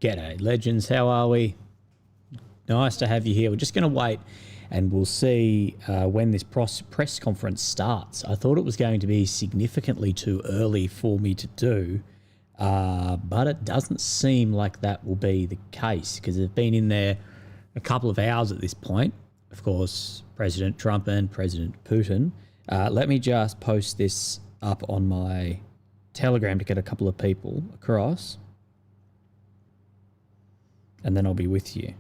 G'day, legends. How are we? Nice to have you here. We're just going to wait and we'll see when this press conference starts. I thought it was going to be significantly too early for me to do, but it doesn't seem like that will be the case because they've been in there a couple of hours at this point. Of course, President Trump and President Putin. Let me just post this up on my Telegram to get a couple of people across. And then I'll be with you.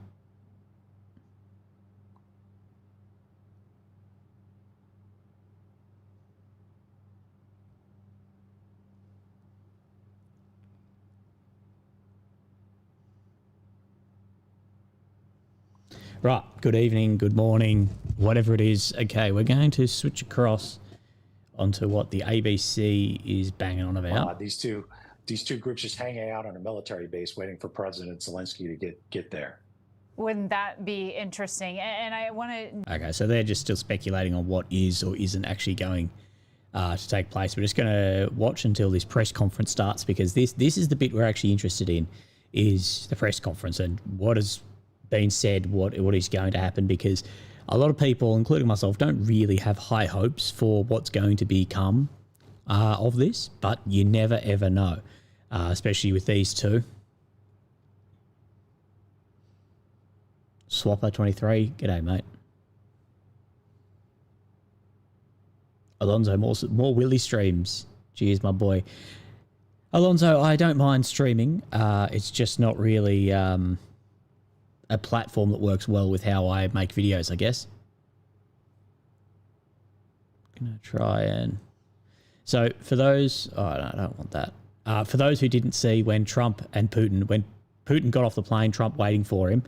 Right, good evening, good morning, whatever it is. Okay, we're going to switch across onto what the ABC is banging on about. These two groups just hanging out on a military base waiting for President Zelensky to get there. Wouldn't that be interesting? And I want to... Okay, so they're just still speculating on what is or isn't actually going to take place. We're just going to watch until this press conference starts because this is the bit we're actually interested in, is the press conference and what has been said, what is going to happen, because a lot of people, including myself, don't really have high hopes for what's going to become of this, but you never ever know. Especially with these two. Swapper 23, g'day mate. Alonzo, more Willy streams. Cheers, my boy. Alonzo, I don't mind streaming. It's just not really a platform that works well with how I make videos, I guess. Gonna try and... So for those... Oh, no, I don't want that. For those who didn't see when when Putin got off the plane, Trump waiting for him,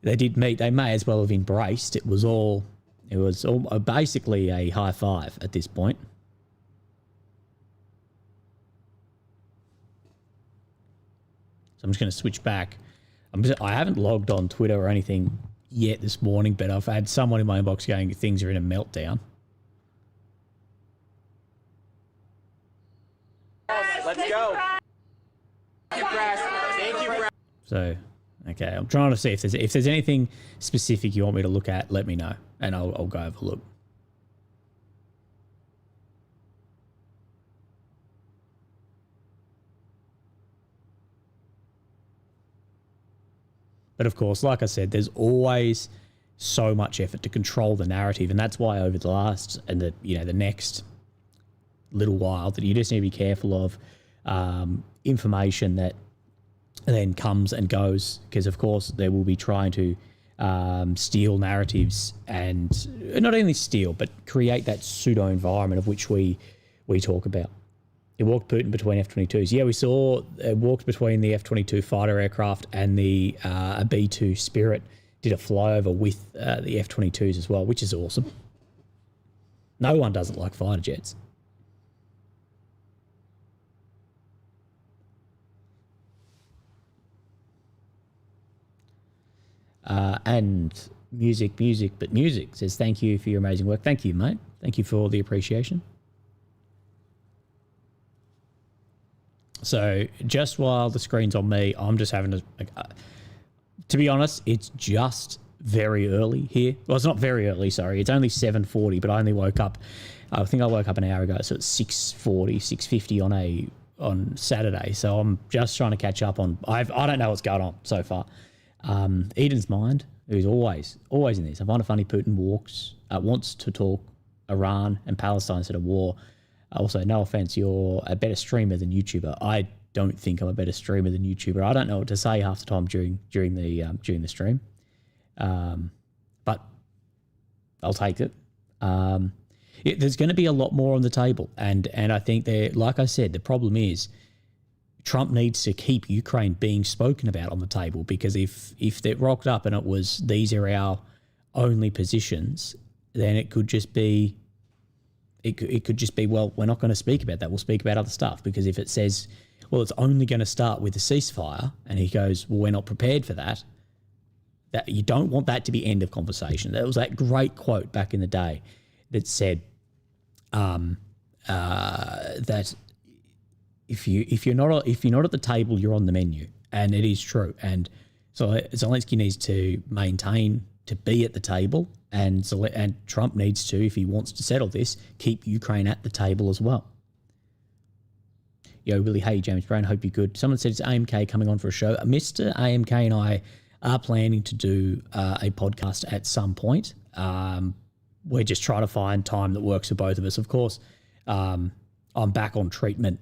they did meet. They may as well have embraced. It was basically a high five at this point. So I'm just going to switch back. I haven't logged on Twitter or anything yet this morning, but I've had someone in my inbox going, things are in a meltdown. Let's go. Thank you, Brass. Thank you, Brass. So, okay, I'm trying to see if there's anything specific you want me to look at, let me know, and I'll go have a look. But of course, like I said, there's always so much effort to control the narrative, and that's why over the last and the next little while that you just need to be careful of information that then comes and goes, because of course they will be trying to steal narratives, and not only steal but create that pseudo environment of which we talk about. It walked Putin between F-22s. Yeah, we saw it walked between the F-22 fighter aircraft and the B-2 Spirit did a flyover with the F-22s as well, which is awesome. No one doesn't like fighter jets. And music says, thank you for your amazing work. Thank you, mate. Thank you for the appreciation. So just while the screen's on me, I'm just having to be honest, it's just very early here. Well, it's not very early, sorry. It's only 7:40, but I only woke up, I think I woke up an hour ago, so it's 6:40, 6:50 on Saturday. So I'm just trying to catch up on, I don't know what's going on so far. Eden's Mind, who's always in this. I find it funny Putin wants to talk Iran and Palestine instead of war. Also, no offense, you're a better streamer than YouTuber. I don't think I'm a better streamer than YouTuber. I don't know what to say half the time during the stream, but I'll take it. There's going to be a lot more on the table, and I think like I said, the problem is Trump needs to keep Ukraine being spoken about on the table, because if they rocked up and it was these are our only positions, then it could just be well, we're not going to speak about that. We'll speak about other stuff, because if it says, well, it's only going to start with a ceasefire, and he goes, well, we're not prepared for that. That you don't want that to be end of conversation. That was that great quote back in the day that said that if you're not at the table, you're on the menu. And it is true. And so Zelensky needs to maintain, to be at the table, and Trump needs to, if he wants to settle this, keep Ukraine at the table as well. Yo, Willie, hey, James Brown, hope you're good. Someone said it's AMK coming on for a show. Mr. AMK and I are planning to do a podcast at some point. We're just trying to find time that works for both of us. Of course, I'm back on treatment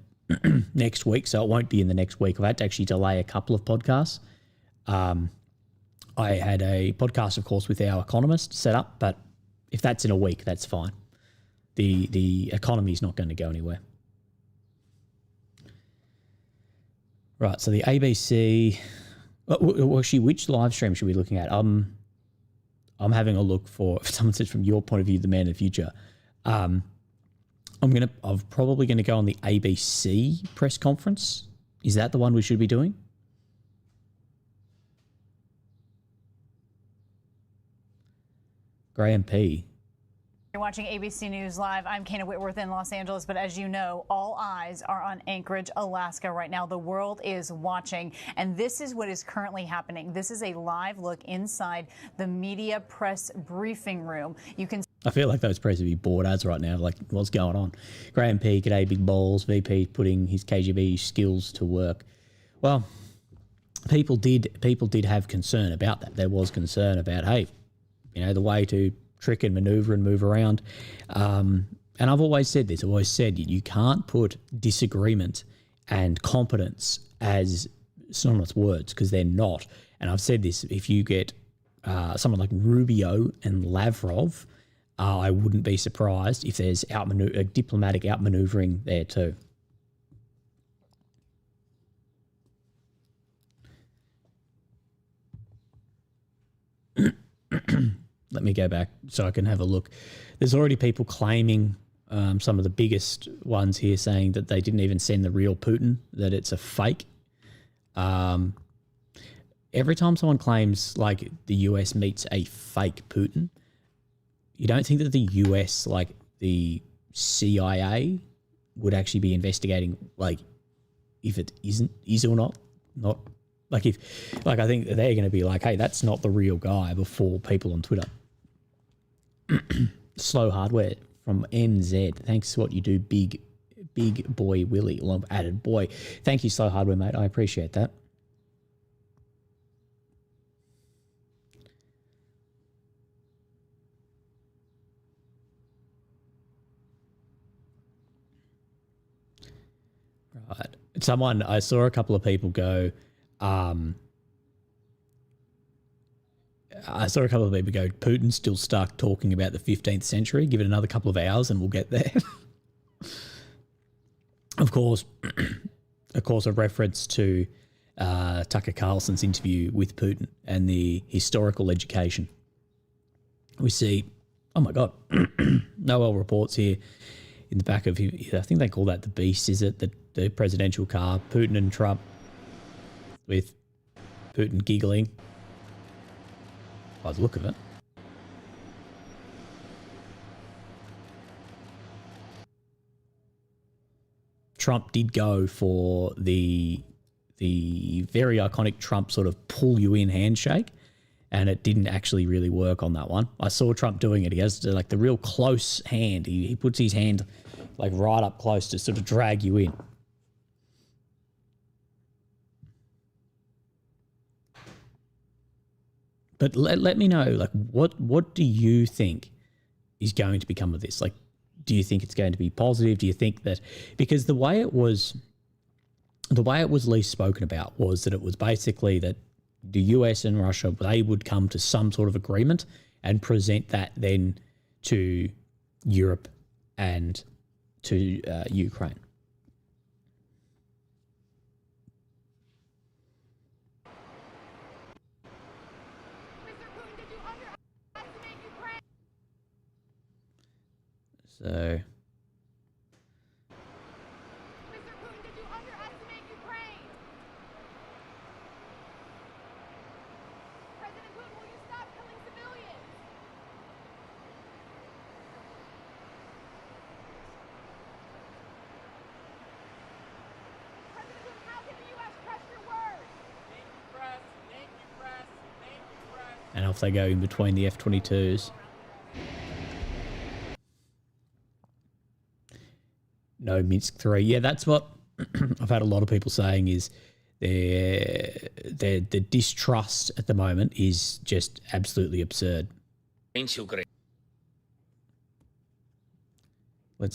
next week, so it won't be in the next week. I've had to actually delay a couple of podcasts. I had a podcast, of course, with our economist set up, but if that's in a week, that's fine. The economy is not going to go anywhere. Right, so the ABC. Actually, which live stream should we be looking at? I'm having a look for. If someone says from your point of view, the man of the future. I'm probably gonna go on the ABC press conference. Is that the one we should be doing? Graham P. You're watching ABC News Live. I'm Kana Whitworth in Los Angeles, but as you know, all eyes are on Anchorage, Alaska right now. The world is watching, and this is what is currently happening. This is a live look inside the media press briefing room. You can. I feel like those press would be bored ads right now, like what's going on. Graham P, g'day, big balls. VP putting his KGB skills to work. Well, people did have concern about that. There was concern about, hey, the way to trick and maneuver and move around. And I've always said this. I've always said you can't put disagreement and competence as synonymous words because they're not. And I've said this. If you get someone like Rubio and Lavrov, I wouldn't be surprised if there's diplomatic outmaneuvering there too. Let me go back so I can have a look. There's already people claiming, some of the biggest ones here, saying that they didn't even send the real Putin, that it's a fake. Every time someone claims like the US meets a fake Putin, you don't think that the US, like the CIA, would actually be investigating, like, if it is or not? Like I think they're going to be like, hey, that's not the real guy before people on Twitter. Slow Hardware from NZ. Thanks for what you do, big boy Willie. Well, added boy. Thank you, Slow Hardware, mate. I appreciate that. Right. I saw a couple of people go, Putin's still stuck talking about the 15th century. Give it another couple of hours and we'll get there. Of course, a reference to Tucker Carlson's interview with Putin and the historical education. We see, oh my God, Noel reports here in the back of him. I think they call that the Beast, is it? The presidential car, Putin and Trump, with Putin giggling. By the look of it. Trump did go for the very iconic Trump sort of pull you in handshake, and it didn't actually really work on that one. I saw Trump doing it. He has like the real close hand. He puts his hand like right up close to sort of drag you in. But let me know, like, what do you think is going to become of this? Like, do you think it's going to be positive? Do you think that, because the way it was least spoken about was that it was basically that the US and Russia, they would come to some sort of agreement and present that then to Europe and to Ukraine. So, Mr. Putin, did you underestimate Ukraine? President Putin, will you stop killing civilians? President Putin, how can the U.S. trust your words? And off they go in between the F-22s. No Minsk 3. Yeah, that's what I've had a lot of people saying is the distrust at the moment is just absolutely absurd. Let's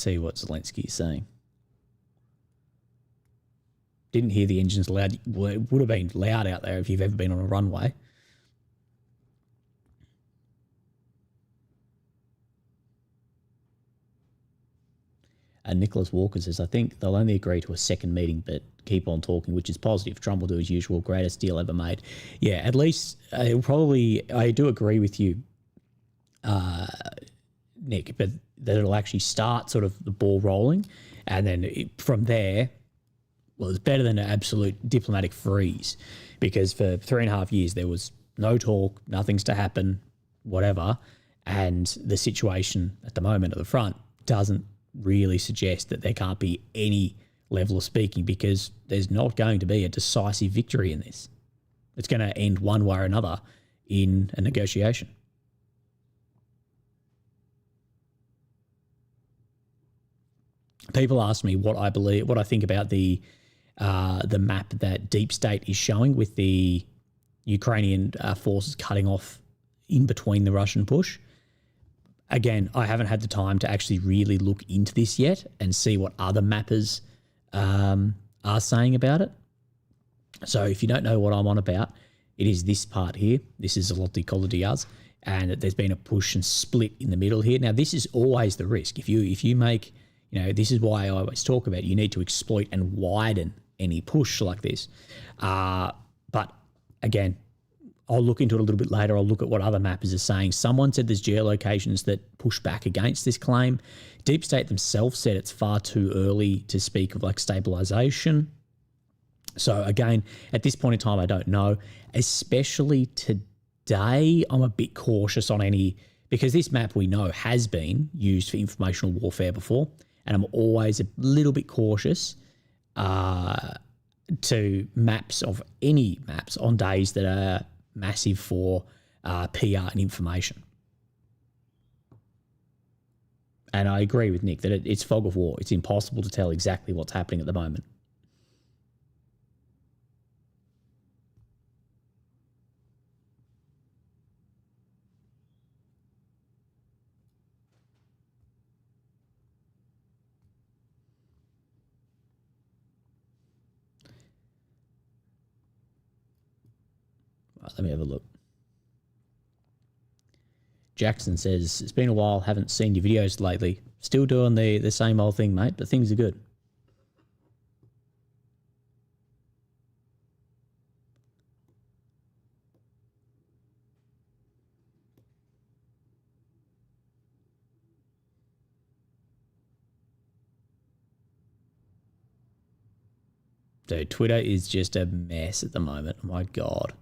see what Zelensky is saying. Didn't hear the engines loud. Well, it would have been loud out there if you've ever been on a runway. And Nicholas Walker says, I think they'll only agree to a second meeting, but keep on talking, which is positive. Trump will do his usual, greatest deal ever made. Yeah, at least it'll probably, I do agree with you, Nick, but that it'll actually start sort of the ball rolling. And then from there, well, it's better than an absolute diplomatic freeze, because for 3.5 years there was no talk, nothing's to happen, whatever. And the situation at the moment at the front doesn't really suggest that there can't be any level of speaking, because there's not going to be a decisive victory in this. It's going to end one way or another in a negotiation. People ask me what I think about the map that Deep State is showing with the Ukrainian forces cutting off in between the Russian push. Again, I haven't had the time to actually really look into this yet and see what other mappers are saying about it. So if you don't know what I'm on about, it is this part here. This is Zloty Kolodiyaz, and there's been a push and split in the middle here. Now, this is always the risk. If you make, this is why I always talk about you need to exploit and widen any push like this. But again, I'll look into it a little bit later. I'll look at what other mappers are saying. Someone said there's geolocations that push back against this claim. Deep State themselves said it's far too early to speak of like stabilization. So again, at this point in time, I don't know. Especially today, I'm a bit cautious on any, because this map we know has been used for informational warfare before, and I'm always a little bit cautious to maps of any maps on days that are massive for PR and information. And I agree with Nick that it's fog of war. It's impossible to tell exactly what's happening at the moment. Right, let me have a look. Jackson says, it's been a while, haven't seen your videos lately. Still doing the same old thing, mate, but things are good. Dude, Twitter is just a mess at the moment. Oh my God.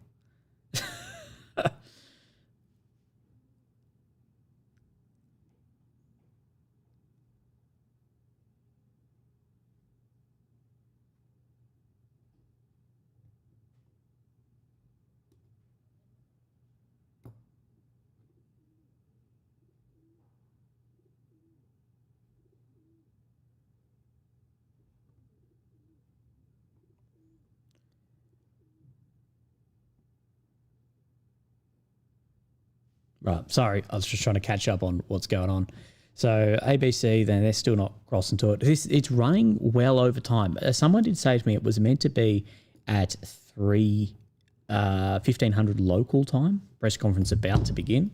Right, sorry, I was just trying to catch up on what's going on. So ABC, then they're still not crossing to it. It's running well over time. Someone did say to me it was meant to be at 1500 local time. Press conference about to begin.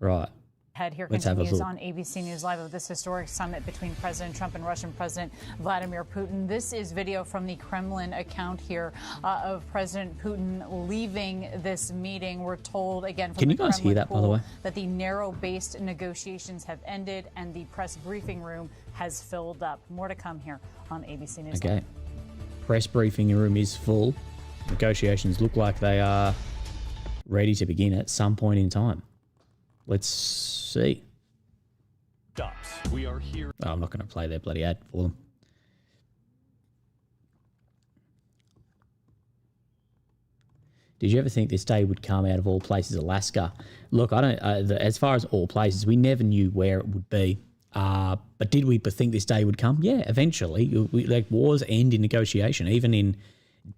Right. Here continues on ABC News Live of this historic summit between President Trump and Russian President Vladimir Putin. This is video from the Kremlin account here of President Putin leaving this meeting. We're told again from Can you guys hear that, by the way? That the narrow-based negotiations have ended and the press briefing room has filled up. More to come here on ABC News Live. Okay. Press briefing room is full. Negotiations look like they are ready to begin at some point in time. Let's see. We are here. Oh, I'm not going to play their bloody ad for them. Did you ever think this day would come out of all places, Alaska? Look, I don't. As far as all places, we never knew where it would be. But did we think this day would come? Yeah, eventually. Like wars end in negotiation, even in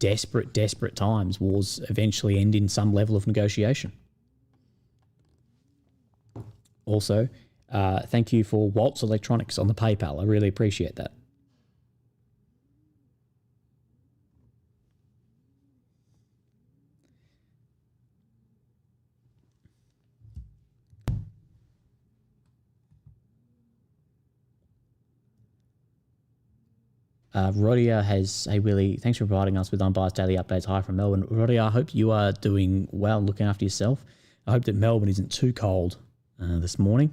desperate times. Wars eventually end in some level of negotiation. Also, thank you for Waltz Electronics on the PayPal. I really appreciate that. Rodia has, hey Willie, thanks for providing us with unbiased daily updates. Hi from Melbourne. Rodia, I hope you are doing well, looking after yourself. I hope that Melbourne isn't too cold this morning.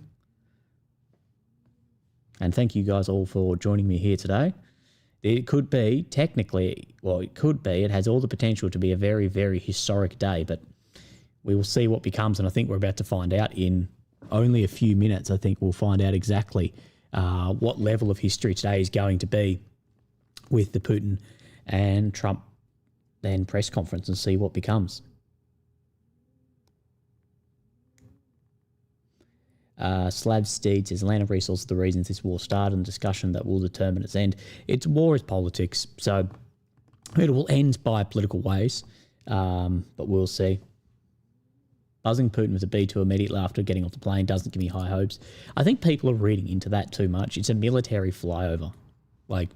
And thank you guys all for joining me here today. It could be, technically, well, it could be, it has all the potential to be a very, very historic day, but we will see what becomes, and I think we're about to find out in only a few minutes. I think we'll find out exactly what level of history today is going to be with the Putin and Trump then press conference and see what becomes. Slab Steed says land of resources the reasons this war started and discussion that will determine its end. It's war is politics, so it will end by political ways, but we'll see. Buzzing Putin with a B2 immediately after getting off the plane doesn't give me high hopes. I think people are reading into that too much. It's a military flyover. Like,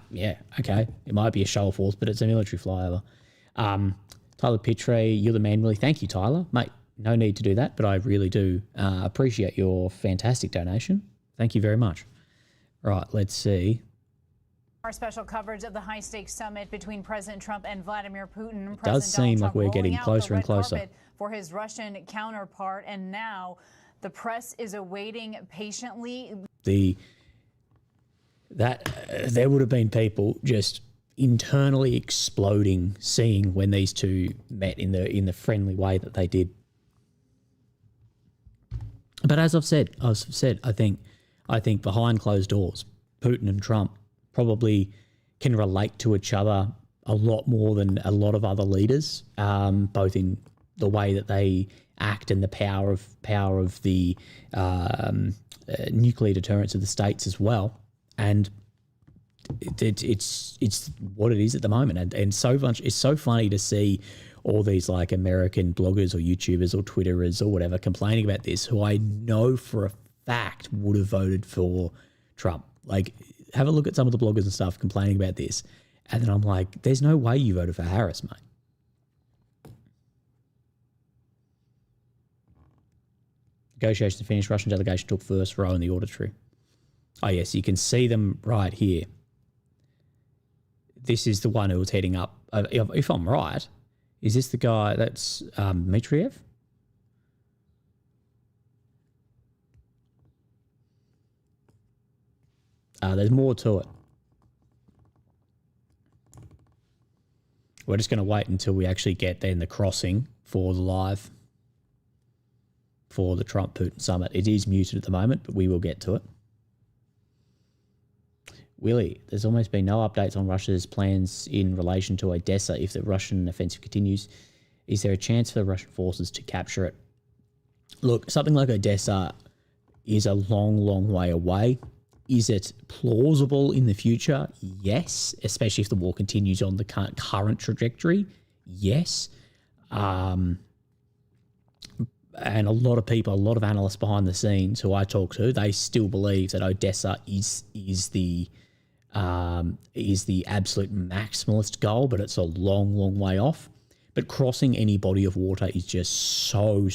yeah, okay. It might be a show of force, but it's a military flyover. Tyler Pitre, you're the man, Willie. Thank you, Tyler. Mate, no need to do that, but I really do appreciate your fantastic donation. Thank you very much. Right, let's see. Our special coverage of the high-stakes summit between President Trump and Vladimir Putin. It does seem like we're getting closer and closer. For his Russian counterpart, and now the press is awaiting patiently. There would have been people just internally exploding seeing when these two met in the friendly way that they did. But as I've said, I think behind closed doors, Putin and Trump probably can relate to each other a lot more than a lot of other leaders, both in the way that they act and the power of the nuclear deterrence of the states as well. And it's what it is at the moment, and so much. It's so funny to see all these like American bloggers or YouTubers or Twitterers or whatever complaining about this, who I know for a fact would have voted for Trump. Like, have a look at some of the bloggers and stuff complaining about this, and then I'm like, there's no way you voted for Harris, mate. Negotiations finished. Russian delegation took first row in the auditory. Oh, yes, you can see them right here. This is the one who was heading up. If I'm right, is this the guy that's Dmitriev? There's more to it. We're just going to wait until we actually get then the crossing for the live for the Trump-Putin summit. It is muted at the moment, but we will get to it. Willie, there's almost been no updates on Russia's plans in relation to Odessa if the Russian offensive continues. Is there a chance for the Russian forces to capture it? Look, something like Odessa is a long, long way away. Is it plausible in the future? Yes, especially if the war continues on the current trajectory. Yes. And a lot of people, a lot of analysts behind the scenes who I talk to, they still believe that Odessa is the absolute maximalist goal, but it's a long, long way off. But crossing any body of water is just so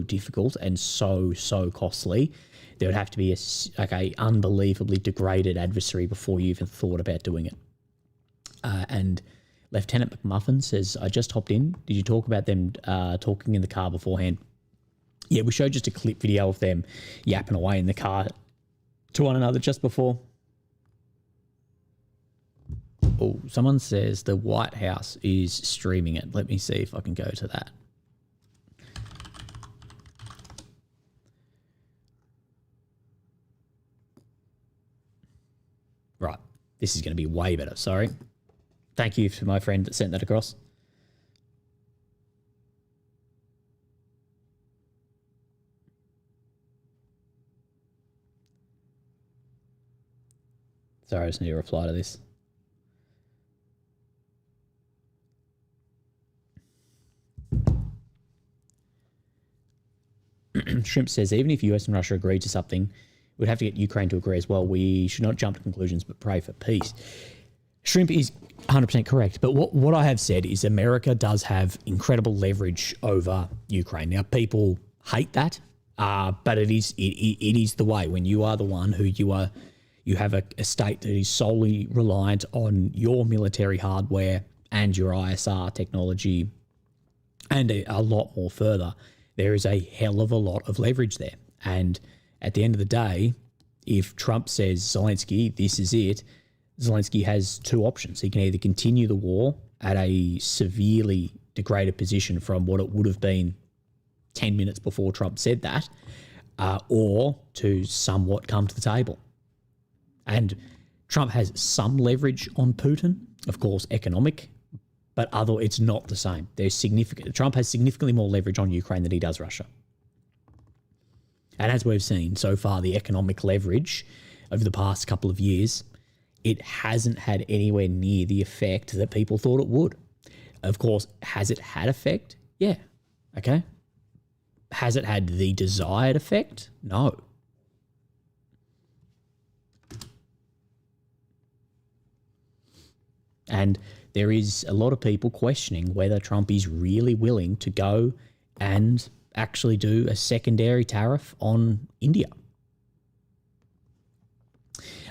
difficult and so costly. There would have to be a unbelievably degraded adversary before you even thought about doing it. And Lieutenant McMuffin says, I just hopped in. Did you talk about them talking in the car beforehand? Yeah, we showed just a clip video of them yapping away in the car to one another just before. Oh, someone says the White House is streaming it. Let me see if I can go to that. Right. This is going to be way better. Sorry. Thank you to my friend that sent that across. Sorry, I just need to reply to this. Shrimp says, even if US and Russia agree to something, we'd have to get Ukraine to agree as well. We should not jump to conclusions, but pray for peace. Shrimp is 100% correct. But what I have said is America does have incredible leverage over Ukraine. Now, people hate that, but it is the way. When you are the one who you have a state that is solely reliant on your military hardware and your ISR technology and a lot more further, there is a hell of a lot of leverage there. And at the end of the day, if Trump says, Zelensky, this is it, Zelensky has two options. He can either continue the war at a severely degraded position from what it would have been 10 minutes before Trump said that, or to somewhat come to the table. And Trump has some leverage on Putin, of course, economic, but it's not the same. Trump has significantly more leverage on Ukraine than he does Russia. And as we've seen so far, the economic leverage over the past couple of years, it hasn't had anywhere near the effect that people thought it would. Of course, has it had effect? Yeah. Okay. Has it had the desired effect? No. And there is a lot of people questioning whether Trump is really willing to go and actually do a secondary tariff on India.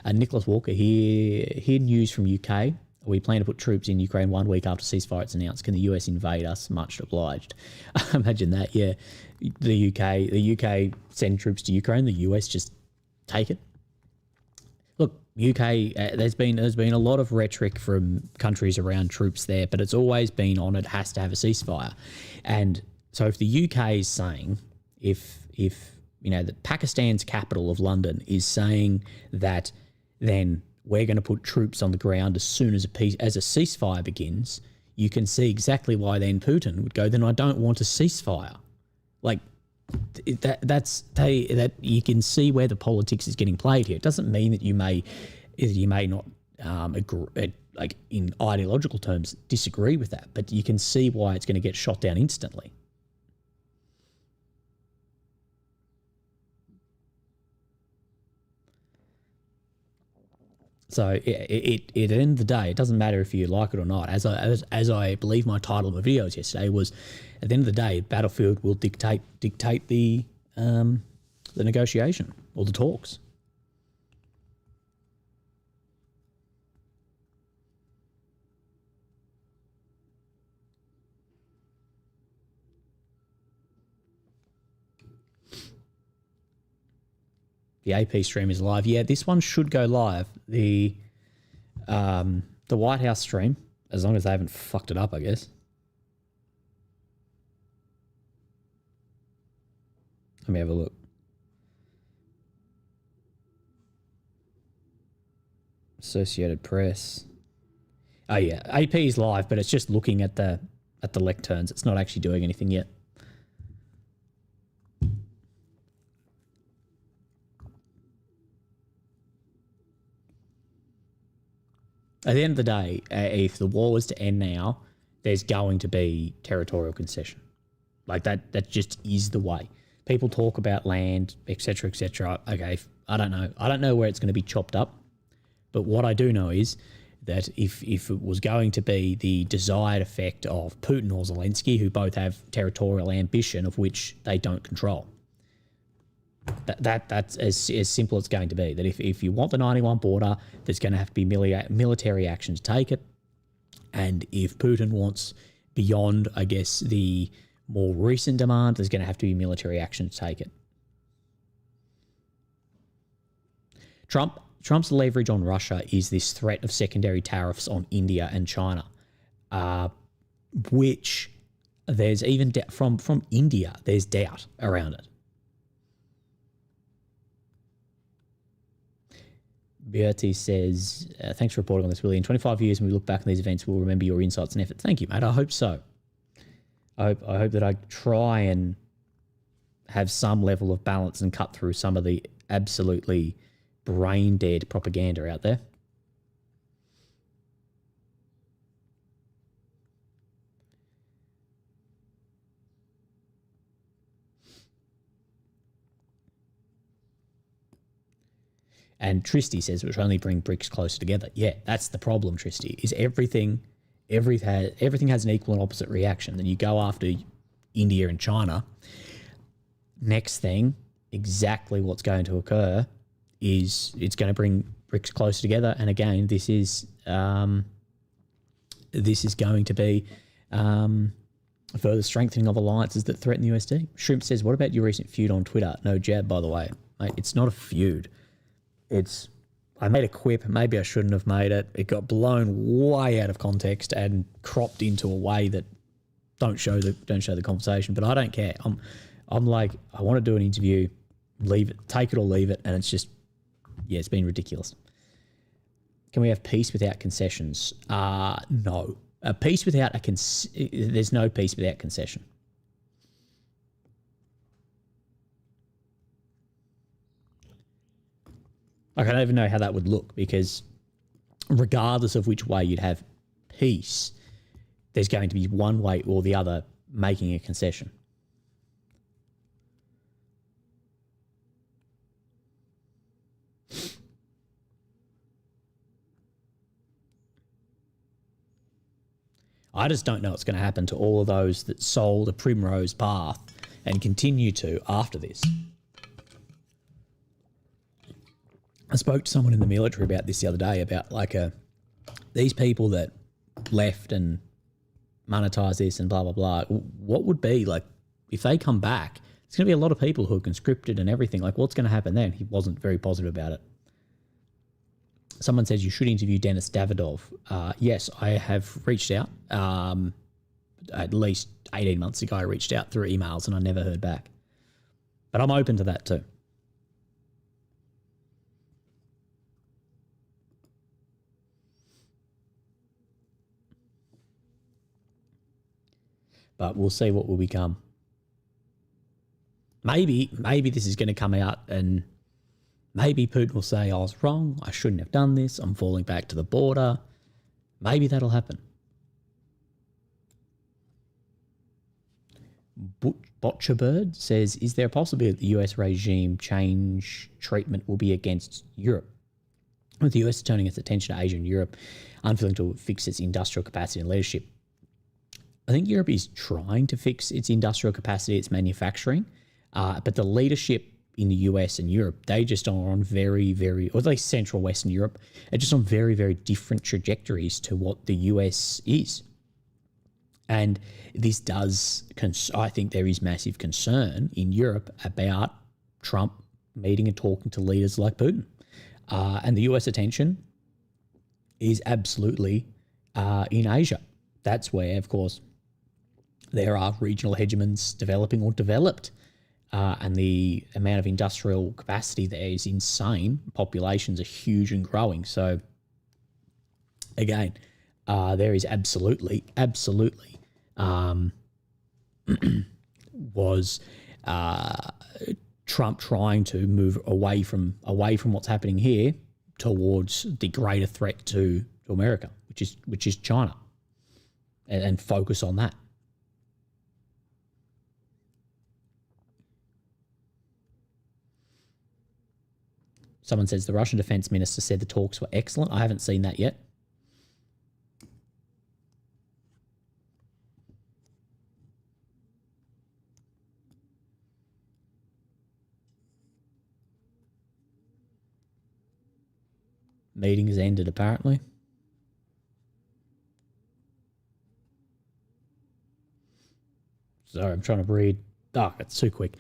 Nicholas Walker here news from UK. We plan to put troops in Ukraine 1 week after ceasefire is announced. Can the US invade us? Much obliged. Imagine that, yeah. The UK send troops to Ukraine, the US just take it. Look, UK, there's been a lot of rhetoric from countries around troops there, but it's always been on it has to have a ceasefire. And so if the UK is saying, if that Pakistan's capital of London is saying that then we're going to put troops on the ground as soon as a ceasefire begins, you can see exactly why then Putin would go, then I don't want a ceasefire. Like, that you can see where the politics is getting played here. It doesn't mean that you may not agree, like in ideological terms disagree with that, but you can see why it's going to get shot down instantly. So at the end of the day, it doesn't matter if you like it or not. As I believe my title of my videos yesterday was, at the end of the day, battlefield will dictate the negotiation or the talks. The AP stream is live. Yeah, this one should go live. The White House stream, as long as they haven't fucked it up, I guess. Let me have a look. Associated Press. Oh yeah, AP is live, but it's just looking at the lecterns. It's not actually doing anything yet. At the end of the day, if the war was to end now, there's going to be territorial concession. Like that just is the way. People talk about land, etc., etc. Okay, I don't know. I don't know where it's going to be chopped up. But what I do know is that if it was going to be the desired effect of Putin or Zelensky, who both have territorial ambition of which they don't control, that's as simple as it's going to be. That if you want the 91 border, there's going to have to be military action to take it. And if Putin wants beyond, I guess, the more recent demand, there's going to have to be military action to take it. Trump's leverage on Russia is this threat of secondary tariffs on India and China, which there's even from India, there's doubt around it. Bertie says, thanks for reporting on this, Willie. In 25 years, when we look back on these events, we'll remember your insights and effort. Thank you, mate. I hope so. I hope that I try and have some level of balance and cut through some of the absolutely brain-dead propaganda out there. And Tristy says, which only bring BRICS closer together. Yeah, that's the problem, Tristy, is everything has an equal and opposite reaction. Then you go after India and China. Next thing, exactly what's going to occur is it's going to bring BRICS closer together. And again, this is going to be a further strengthening of alliances that threaten the USD. Shrimp says, what about your recent feud on Twitter? No jab, by the way. Mate, it's not a feud. I made a quip. Maybe I shouldn't have made it. It got blown way out of context and cropped into a way that don't show the conversation. But I don't care. I'm like, I want to do an interview, leave it, take it or leave it, and it's just, yeah, it's been ridiculous. Can we have peace without concessions? No. Peace without there's no peace without concession. Like, I don't even know how that would look, because regardless of which way you'd have peace, there's going to be one way or the other making a concession. I just don't know what's going to happen to all of those that sold a primrose path and continue to after this. I spoke to someone in the military about this the other day, about like these people that left and monetize this and blah, blah, blah. What would be like if they come back? There's going to be a lot of people who are conscripted and everything. Like, what's going to happen then? He wasn't very positive about it. Someone says you should interview Denis Davidov. Yes, I have reached out. At least 18 months ago, I reached out through emails and I never heard back. But I'm open to that too. But we'll see what will become. Maybe this is going to come out and maybe Putin will say, I was wrong, I shouldn't have done this, I'm falling back to the border. Maybe that'll happen. Botcherbird says, is there a possibility that the US regime change treatment will be against Europe? With the US turning its attention to Asia and Europe, unwilling to fix its industrial capacity and leadership. I think Europe is trying to fix its industrial capacity, its manufacturing, but the leadership in the US and Europe, they just are on very, very, or at least Central Western Europe, are just on very, very different trajectories to what the US is. And this does, I think there is massive concern in Europe about Trump meeting and talking to leaders like Putin. And the US attention is absolutely in Asia. That's where, of course, there are regional hegemons developing or developed. And the amount of industrial capacity there is insane. Populations are huge and growing. So, again, there is absolutely, was Trump trying to move away from what's happening here towards the greater threat to America, which is China, and focus on that. Someone says the Russian defense minister said the talks were excellent. I haven't seen that yet. Meeting has ended, apparently. Sorry, I'm trying to read. Oh, it's too quick.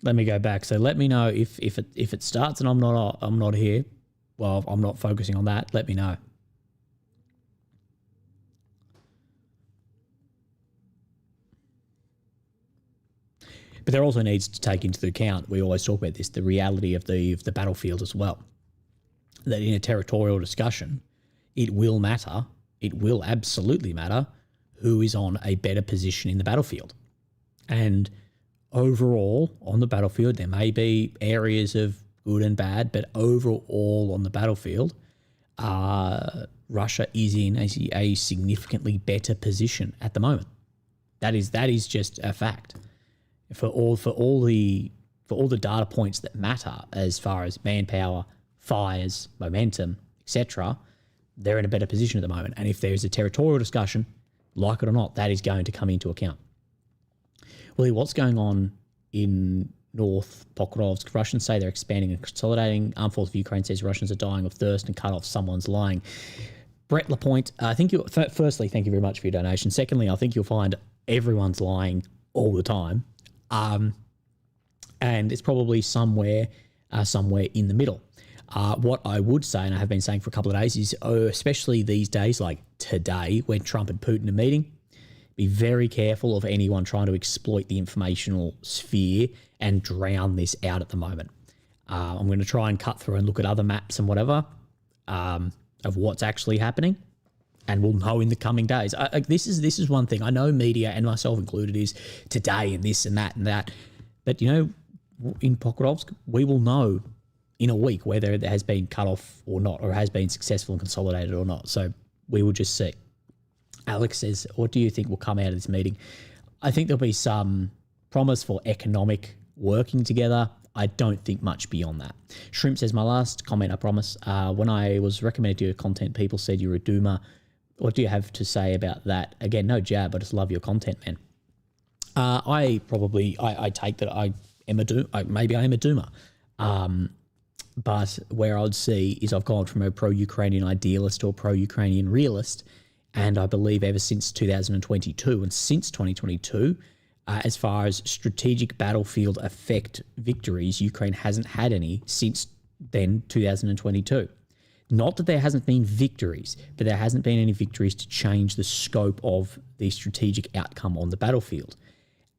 Let me go back. So let me know if it starts and I'm not here. Well, I'm not focusing on that. Let me know. But there also needs to take into account, we always talk about this, the reality of the battlefield as well. That in a territorial discussion, it will matter. It will absolutely matter who is on a better position in the battlefield. And overall, on the battlefield, there may be areas of good and bad, but overall on the battlefield, Russia is in a significantly better position at the moment. That is just a fact. For all the for all the data points that matter as far as manpower, fires, momentum, etc., they're in a better position at the moment. And if there's a territorial discussion, like it or not, that is going to come into account. Willie, what's going on in North Pokrovsk? Russians say they're expanding and consolidating. Armed Forces of Ukraine says Russians are dying of thirst and cut off. Someone's lying. Brett Lapointe, I think you. Firstly, thank you very much for your donation. Secondly, I think you'll find everyone's lying all the time, and it's probably somewhere in the middle. What I would say, and I have been saying for a couple of days, is especially these days, like today, when Trump and Putin are meeting, be very careful of anyone trying to exploit the informational sphere and drown this out at the moment. I'm going to try and cut through and look at other maps and whatever of what's actually happening, and we'll know in the coming days. This is one thing I know, media and myself included, is today and this and that and that. But you know, in Pokrovsk, we will know in a week whether it has been cut off or not, or has been successful and consolidated or not. So we will just see. Alex says, what do you think will come out of this meeting? I think there'll be some promise for economic working together. I don't think much beyond that. Shrimp says, my last comment, I promise. When I was recommended to your content, people said you're a doomer. What do you have to say about that? Again, no jab, I just love your content, man. I take that I am a doomer. Maybe I am a doomer. But where I'd see is I've gone from a pro-Ukrainian idealist to a pro-Ukrainian realist. And I believe ever since 2022 and since 2022, as far as strategic battlefield effect victories, Ukraine hasn't had any since then, 2022. Not that there hasn't been victories, but there hasn't been any victories to change the scope of the strategic outcome on the battlefield.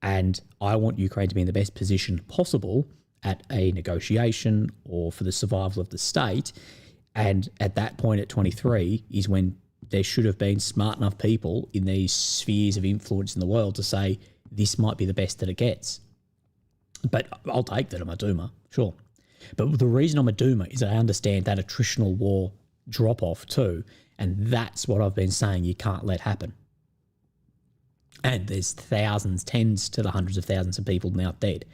And I want Ukraine to be in the best position possible at a negotiation or for the survival of the state. And at that point at 23 is when there should have been smart enough people in these spheres of influence in the world to say, this might be the best that it gets. But I'll take that I'm a doomer, sure. But the reason I'm a doomer is I understand that attritional war drop-off too, and that's what I've been saying you can't let happen. And there's thousands, tens to the hundreds of thousands of people now dead.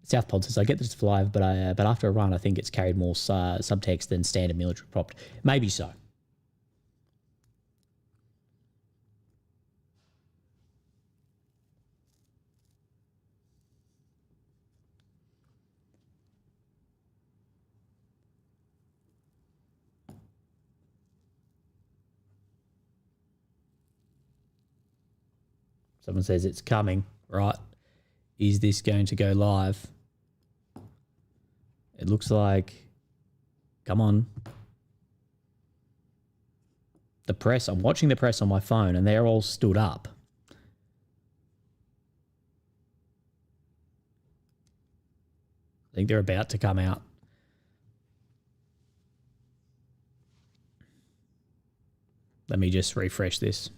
Southpod says, I get this live, but after a run, I think it's carried more subtext than standard military prop. Maybe so. Someone says it's coming, right? Is this going to go live? It looks like, come on. The press, I'm watching the press on my phone and they're all stood up. I think they're about to come out. Let me just refresh this.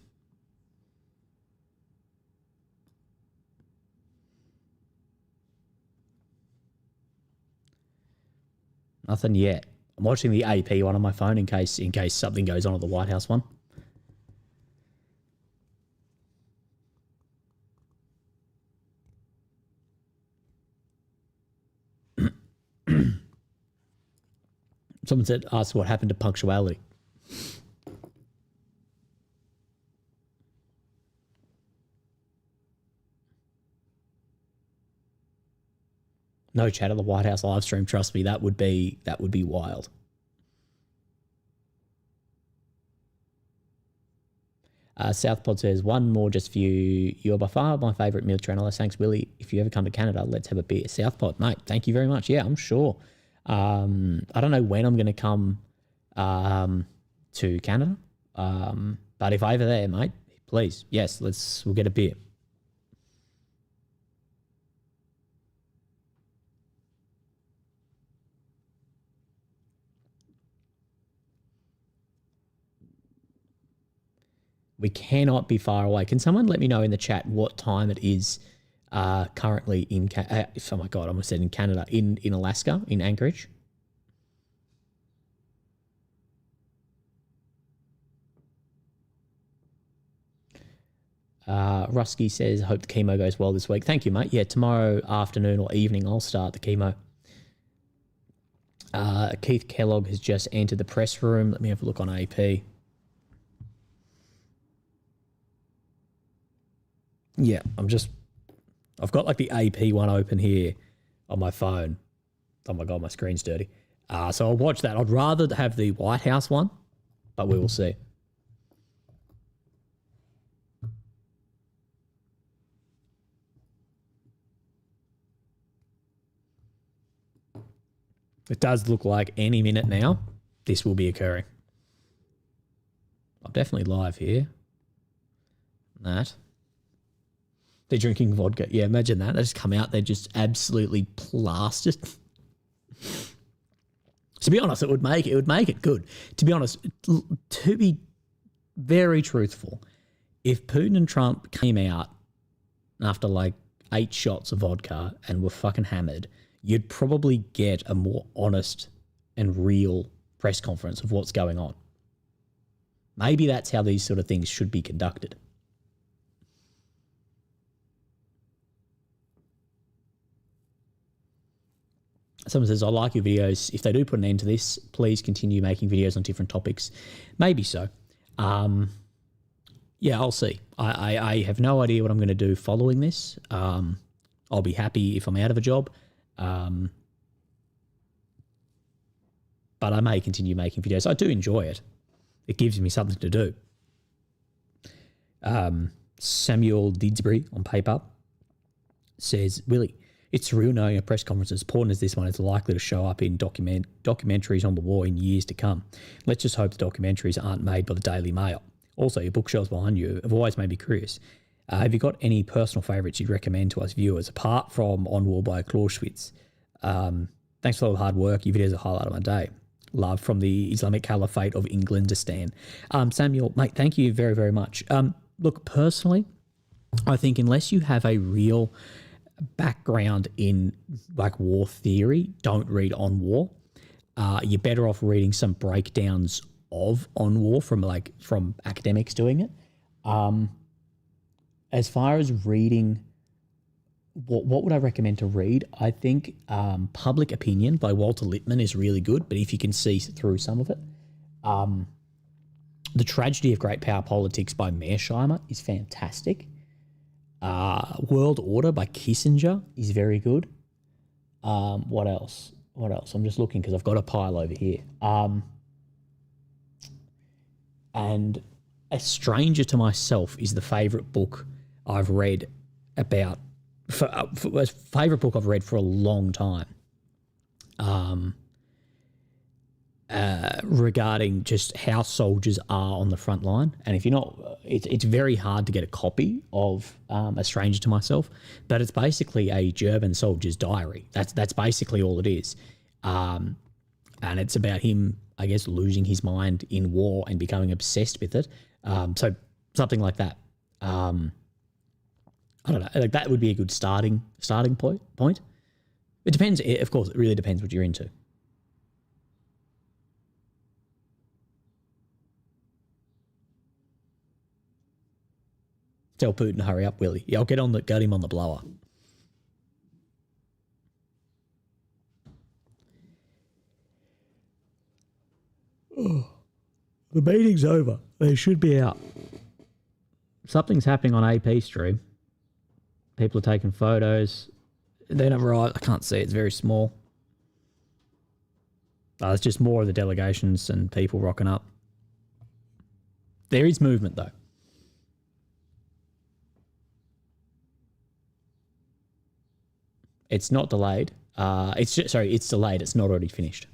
Nothing yet. I'm watching the AP one on my phone in case something goes on at the White House one. Someone said, ask what happened to punctuality. No chat at the White House live stream. Trust me, that would be wild. Southpod says, one more just for you. You're by far my favourite military analyst. Thanks, Willie. If you ever come to Canada, let's have a beer. Southpod, mate, thank you very much. Yeah, I'm sure. I don't know when I'm going to come to Canada. But if I'm ever there, mate, please, yes, we'll get a beer. We cannot be far away. Can someone let me know in the chat what time it is currently in oh my God, I almost said in Canada, in Alaska, in Anchorage? Rusky says, hope the chemo goes well this week. Thank you, mate. Yeah, tomorrow afternoon or evening I'll start the chemo. Keith Kellogg has just entered the press room. Let me have a look on AP. Yeah, I've got like the AP one open here on my phone. Oh my God, my screen's dirty. So I'll watch that. I'd rather have the White House one, but we will see. It does look like any minute now this will be occurring. I'm definitely live here. That. They're drinking vodka. Yeah, imagine that. They just come out, they're just absolutely plastered. To be honest, it would make it good. To be honest, to be very truthful, if Putin and Trump came out after like 8 shots of vodka and were fucking hammered, you'd probably get a more honest and real press conference of what's going on. Maybe that's how these sort of things should be conducted. Someone says, I like your videos. If they do put an end to this, please continue making videos on different topics. Maybe so. Yeah, I'll see. I have no idea what I'm going to do following this. I'll be happy if I'm out of a job. But I may continue making videos. I do enjoy it. It gives me something to do. Samuel Didsbury on PayPal says, Willie, it's surreal knowing a press conference as important as this one is likely to show up in documentaries on the war in years to come. Let's just hope the documentaries aren't made by the Daily Mail. Also, your bookshelves behind you have always made me curious. Have you got any personal favourites you'd recommend to us viewers, apart from On War by Clausewitz? Thanks for all the hard work. Your videos are a highlight of my day. Love from the Islamic Caliphate of Englandistan. Samuel, mate, thank you very, very much. Look, personally, I think unless you have a real background in like war theory, don't read On War. You're better off reading some breakdowns of On War from academics doing it. As far as reading, what would I recommend to read? I think Public Opinion by Walter Lippmann is really good, but if you can see through some of it. The Tragedy of Great Power Politics by Mearsheimer is fantastic. World Order by Kissinger is very good. What else? I'm just looking because I've got a pile over here. And A Stranger to Myself is the favourite book I've read about, favourite book I've read for a long time. Regarding just how soldiers are on the front line. And if you're not, it's very hard to get a copy of A Stranger to Myself, but it's basically a German soldier's diary. That's basically all it is. And it's about him, I guess, losing his mind in war and becoming obsessed with it. So something like that. I don't know, like that would be a good starting point. It depends, of course, it really depends what you're into. Tell Putin, hurry up, Willie. Yeah, I'll get him on the blower. Oh, the meeting's over. They should be out. Something's happening on AP stream. People are taking photos. They never arrive. I can't see. It's very small. It's just more of the delegations and people rocking up. There is movement, though. It's not delayed. It's delayed. It's not already finished.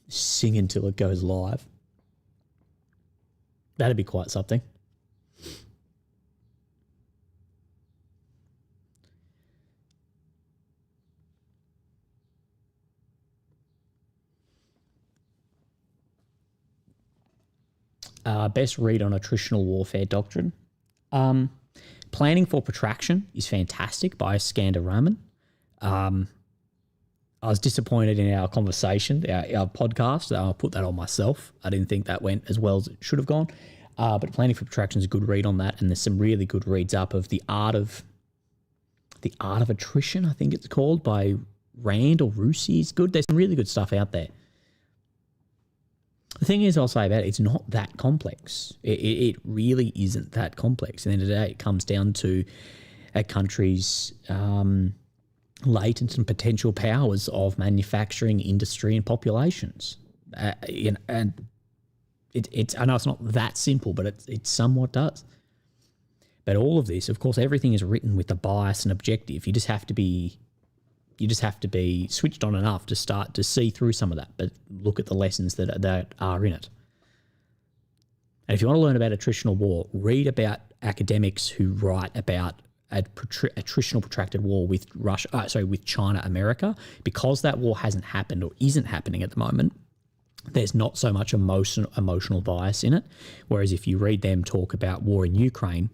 Sing until it goes live. That'd be quite something. Best read on attritional warfare doctrine. Planning for Protraction is fantastic by Skander Raman. I was disappointed in our conversation, our podcast. I put that on myself. I didn't think that went as well as it should have gone. But Planning for Protraction is a good read on that, and there's some really good reads up of the art of attrition, I think it's called, by Rand or Russi. It's good. There's some really good stuff out there. The thing is, I'll say about it, it's not that complex. It really isn't that complex. At the end of the day, it comes down to a country's latent and potential powers of manufacturing, industry, and populations. And it's I know it's not that simple, but it somewhat does. But all of this, of course, everything is written with a bias and objective. You just have to be switched on enough to start to see through some of that, but look at the lessons that are in it. And if you want to learn about attritional war, read about academics who write about attritional protracted war with with China, America. Because that war hasn't happened or isn't happening at the moment, there's not so much emotional bias in it. Whereas if you read them talk about war in Ukraine,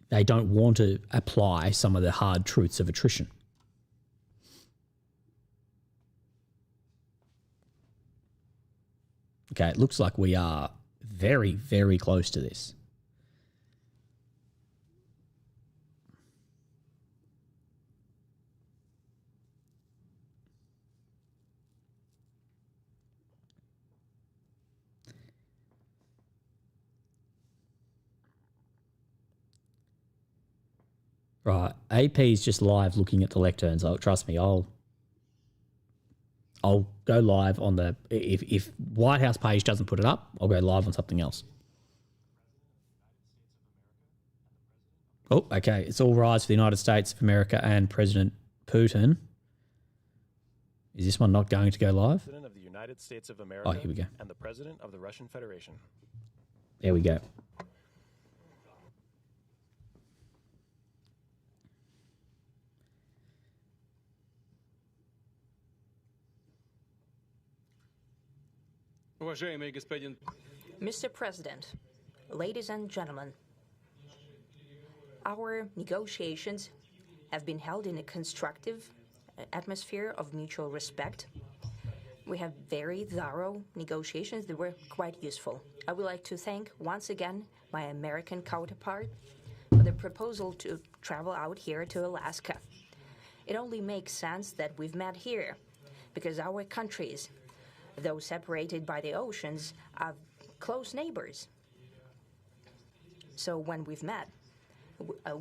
they don't want to apply some of the hard truths of attrition. Okay, it looks like we are very, very close to this. Right, AP is just live looking at the lecterns. Trust me, I'll go live on the if White House page doesn't put it up, I'll go live on something else. Oh, okay. It's all rise for the United States of America and President Putin. Is this one not going to go live? President of the United States of America. Oh, here we go. And the President of the Russian Federation. There we go. Mr. President, ladies and gentlemen, our negotiations have been held in a constructive atmosphere of mutual respect. We have very thorough negotiations that were quite useful. I would like to thank once again my American counterpart for the proposal to travel out here to Alaska. It only makes sense that we've met here because our countries, though separated by the oceans, are close neighbors. So when we've met,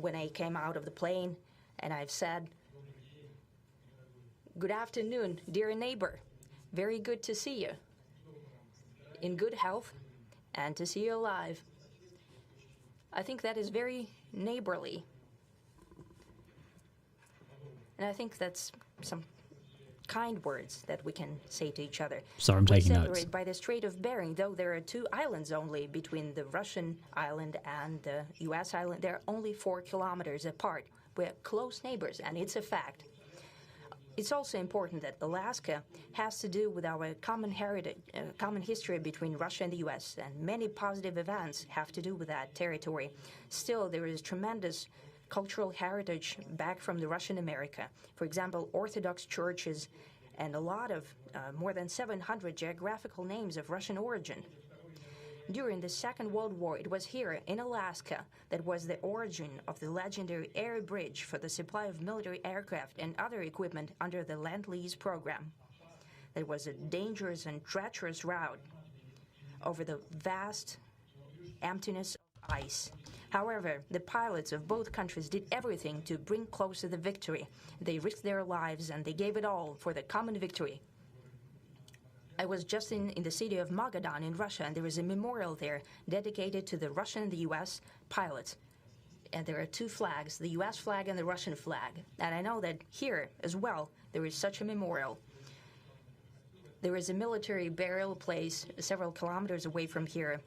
when I came out of the plane and I've said, "Good afternoon, dear neighbor. Very good to see you. In good health and to see you alive." I think that is very neighborly. And I think that's some kind words that we can say to each other. Sorry, I'm taking notes. We're separated by the Strait of Bering, though there are 2 islands only between the Russian island and the U.S. island. They're only 4 kilometers apart. We're close neighbors, and it's a fact. It's also important that Alaska has to do with our common heritage, common history between Russia and the U.S., and many positive events have to do with that territory. Still, there is tremendous cultural heritage back from the Russian America. For example, Orthodox churches and a lot of more than 700 geographical names of Russian origin. During the Second World War, it was here in Alaska that was the origin of the legendary air bridge for the supply of military aircraft and other equipment under the Lend-Lease program. It was a dangerous and treacherous route over the vast emptiness of ice. However, the pilots of both countries did everything to bring closer the victory. They risked their lives and they gave it all for the common victory. I was just in the city of Magadan in Russia, and there is a memorial there dedicated to the Russian and the U.S. pilots. And there are 2 flags, the U.S. flag and the Russian flag. And I know that here as well, there is such a memorial. There is a military burial place several kilometers away from here.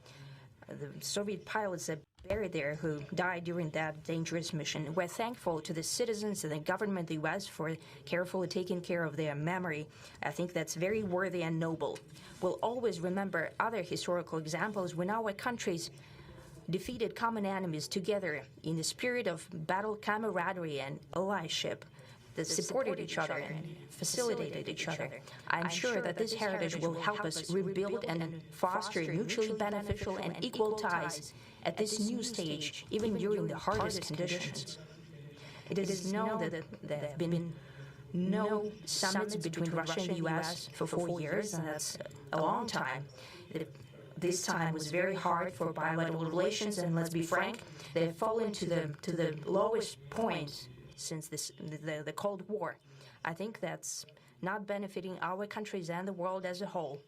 The Soviet pilots that buried there who died during that dangerous mission. We're thankful to the citizens and the government of the U.S. for carefully taking care of their memory. I think that's very worthy and noble. We'll always remember other historical examples when our countries defeated common enemies together in the spirit of battle camaraderie and allyship. that supported each other and facilitated each other. I'm sure that this heritage will help us rebuild and foster mutually beneficial and equal ties at this new stage, even during the hardest conditions. It is known that there have been no summits between Russia and the U.S. for 4 years, and that's a long time. This time was very hard for bilateral relations, and let's be frank, they've fallen to the lowest point since the Cold War. I think that's not benefiting our countries and the world as a whole.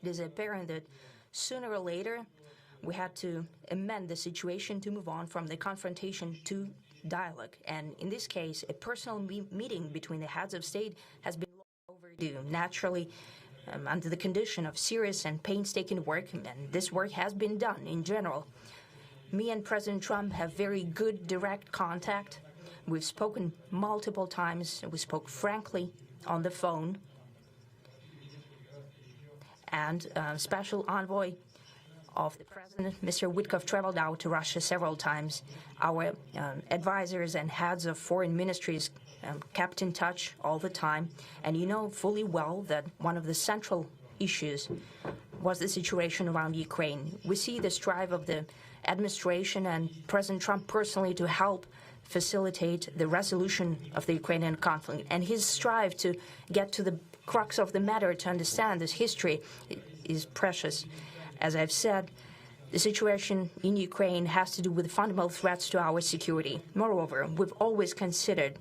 It is apparent that sooner or later we had to amend the situation to move on from the confrontation to dialogue. And in this case, a personal meeting between the heads of state has been long overdue. Naturally, under the condition of serious and painstaking work, and this work has been done in general. Me and President Trump have very good direct contact. We've spoken multiple times. We spoke frankly on the phone. And Special Envoy of the President, Mr. Witkoff, traveled out to Russia several times. Our advisors and heads of foreign ministries kept in touch all the time. And you know fully well that one of the central issues was the situation around Ukraine. We see the strive of the administration and President Trump personally to help facilitate the resolution of the Ukrainian conflict. And his strive to get to the crux of the matter, to understand this history, is precious. As I've said, the situation in Ukraine has to do with fundamental threats to our security. Moreover, we've always considered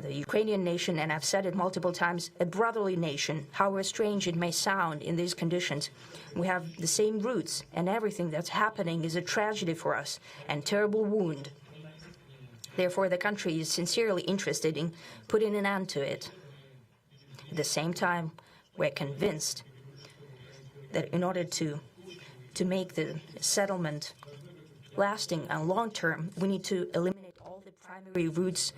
the Ukrainian nation, and I've said it multiple times, a brotherly nation. However strange it may sound in these conditions, we have the same roots, and everything that's happening is a tragedy for us and terrible wound. Therefore, the country is sincerely interested in putting an end to it. At the same time, we're convinced that in order to make the settlement lasting and long-term, we need to eliminate all the primary roots,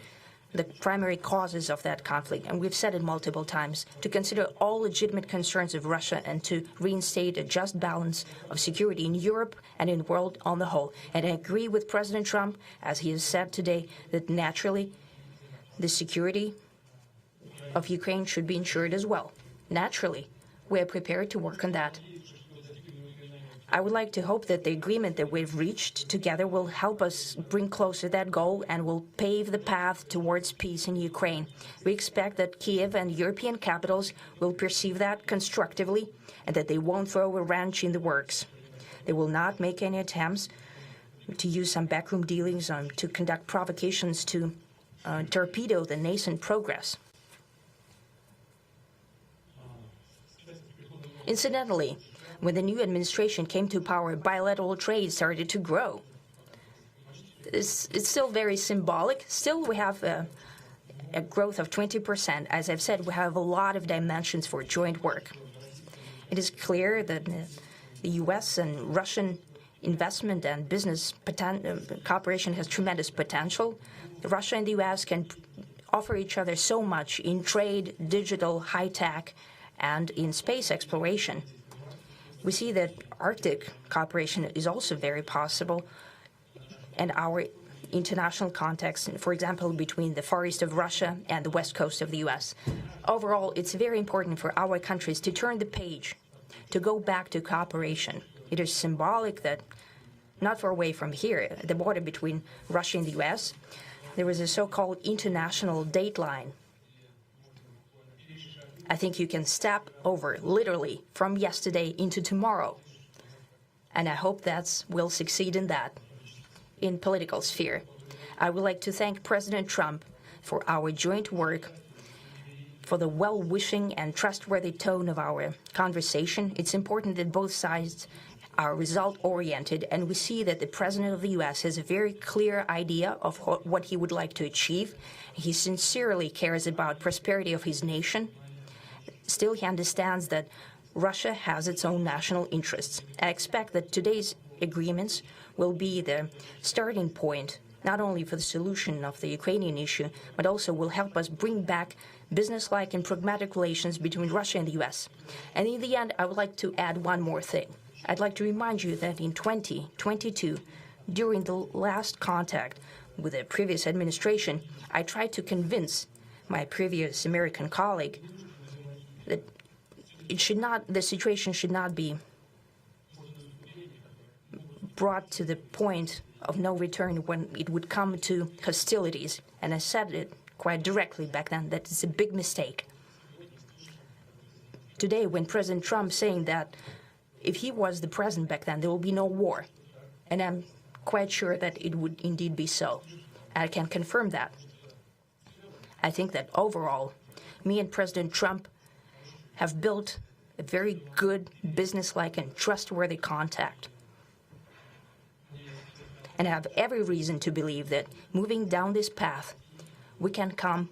the primary causes of that conflict. And we've said it multiple times, to consider all legitimate concerns of Russia and to reinstate a just balance of security in Europe and in the world on the whole. And I agree with President Trump, as he has said today, that naturally the security of Ukraine should be ensured as well. Naturally, we are prepared to work on that. I would like to hope that the agreement that we've reached together will help us bring closer that goal and will pave the path towards peace in Ukraine. We expect that Kiev and European capitals will perceive that constructively and that they won't throw a wrench in the works. They will not make any attempts to use some backroom dealings to conduct provocations to torpedo the nascent progress. Incidentally, when the new administration came to power, bilateral trade started to grow. It's still very symbolic. Still, we have a growth of 20%. As I've said, we have a lot of dimensions for joint work. It is clear that the U.S. and Russian investment and business cooperation has tremendous potential. Russia and the U.S. can offer each other so much in trade, digital, high-tech, and in space exploration. We see that Arctic cooperation is also very possible, and our international context, for example, between the Far East of Russia and the West Coast of the U.S. Overall, it's very important for our countries to turn the page, to go back to cooperation. It is symbolic that not far away from here, at the border between Russia and the U.S., there was a so-called international date line. I think you can step over, literally, from yesterday into tomorrow. And I hope we'll succeed in that, in political sphere. I would like to thank President Trump for our joint work, for the well-wishing and trustworthy tone of our conversation. It's important that both sides are result-oriented, and we see that the President of the U.S. has a very clear idea of what he would like to achieve. He sincerely cares about prosperity of his nation. Still, he understands that Russia has its own national interests. I expect that today's agreements will be the starting point, not only for the solution of the Ukrainian issue, but also will help us bring back business-like and pragmatic relations between Russia and the U.S. And in the end, I would like to add one more thing. I'd like to remind you that in 2022, during the last contact with the previous administration, I tried to convince my previous American colleague that the situation should not be brought to the point of no return when it would come to hostilities. And I said it quite directly back then, that it's a big mistake. Today, when President Trump saying that if he was the president back then, there will be no war. And I'm quite sure that it would indeed be so. I can confirm that. I think that overall, me and President Trump have built a very good, businesslike, and trustworthy contact. And I have every reason to believe that moving down this path, we can come,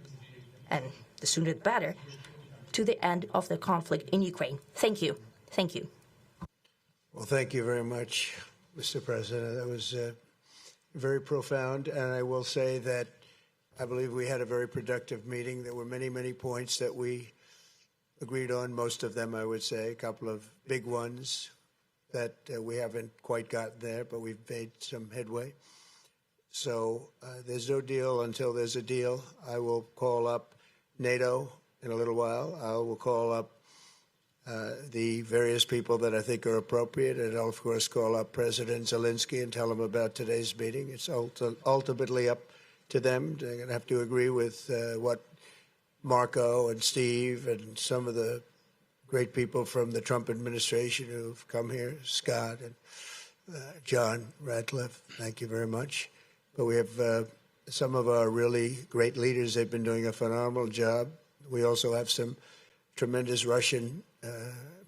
and the sooner the better, to the end of the conflict in Ukraine. Thank you. Thank you. Well, thank you very much, Mr. President. That was very profound. And I will say that I believe we had a very productive meeting. There were many, many points that we agreed on, most of them, I would say, a couple of big ones that we haven't quite gotten there, but we've made some headway. So there's no deal until there's a deal. I will call up NATO in a little while. I will call up the various people that I think are appropriate, and I'll, of course, call up President Zelensky and tell him about today's meeting. It's ultimately up to them. They're going to have to agree with what Marco and Steve and some of the great people from the Trump administration who've come here, Scott and John Ratcliffe, thank you very much. But we have some of our really great leaders. They've been doing a phenomenal job. We also have some tremendous Russian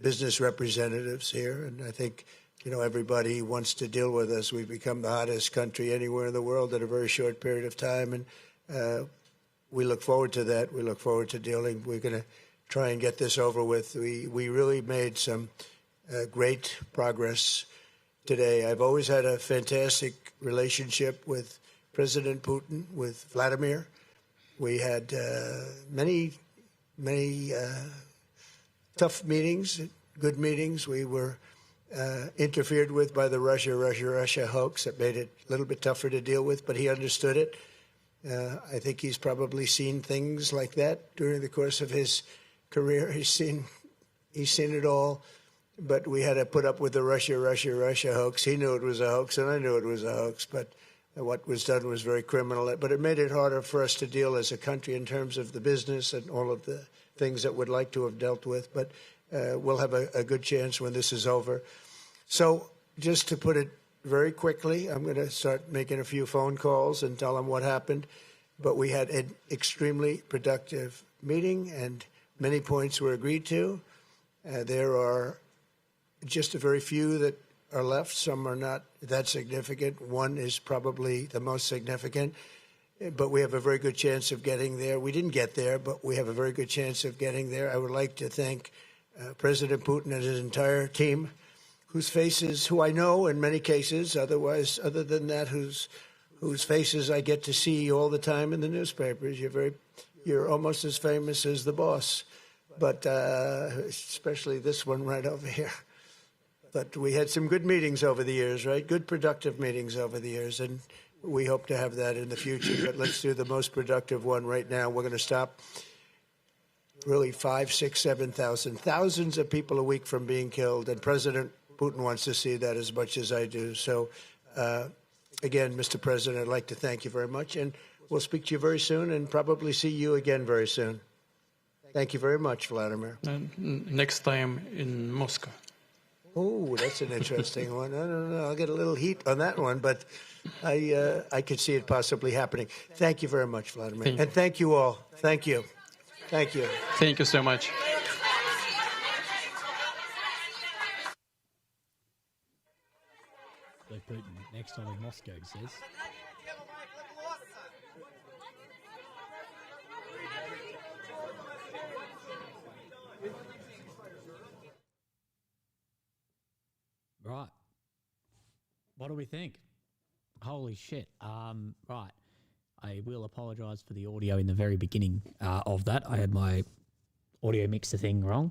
business representatives here, and I think, you know, everybody wants to deal with us. We've become the hottest country anywhere in the world in a very short period of time, and we look forward to that. We look forward to dealing. We're going to try and get this over with. We really made some great progress today. I've always had a fantastic relationship with President Putin, with Vladimir. We had many tough meetings, good meetings. We were interfered with by the Russia hoax. That made it a little bit tougher to deal with, but he understood it. I think he's probably seen things like that during the course of his career. He's seen it all, but we had to put up with the Russia hoax. He knew it was a hoax, and I knew it was a hoax, but what was done was very criminal. But it made it harder for us to deal as a country in terms of the business and all of the things that we'd like to have dealt with. But we'll have a good chance when this is over. So just to put it very quickly, I'm going to start making a few phone calls and tell them what happened. But we had an extremely productive meeting, and many points were agreed to. There are just a very few that are left. Some are not that significant. One is probably the most significant, but we have a very good chance of getting there. We didn't get there, but we have a very good chance of getting there. I would like to thank President Putin and his entire team, whose faces, who I know in many cases, other than that, whose faces I get to see all the time in the newspapers. You're almost as famous as the boss, but especially this one right over here. But we had some good meetings over the years, right? Good, productive meetings over the years, and we hope to have that in the future. But let's do the most productive one right now. We're going to stop really 5, 6, 7,000, thousands of people a week from being killed, and President Putin wants to see that as much as I do. So, again, Mr. President, I'd like to thank you very much, and we'll speak to you very soon and probably see you again very soon. Thank you very much, Vladimir. Next time in Moscow. Oh, that's an interesting one. I don't know. I'll get a little heat on that one, but I could see it possibly happening. Thank you very much, Vladimir. And thank you all. Thank you. Thank you. Thank you so much. So Putin, next time in Moscow, he says. Right. What do we think? Holy shit. Right. I will apologise for the audio in the very beginning of that. I had my audio mixer thing wrong.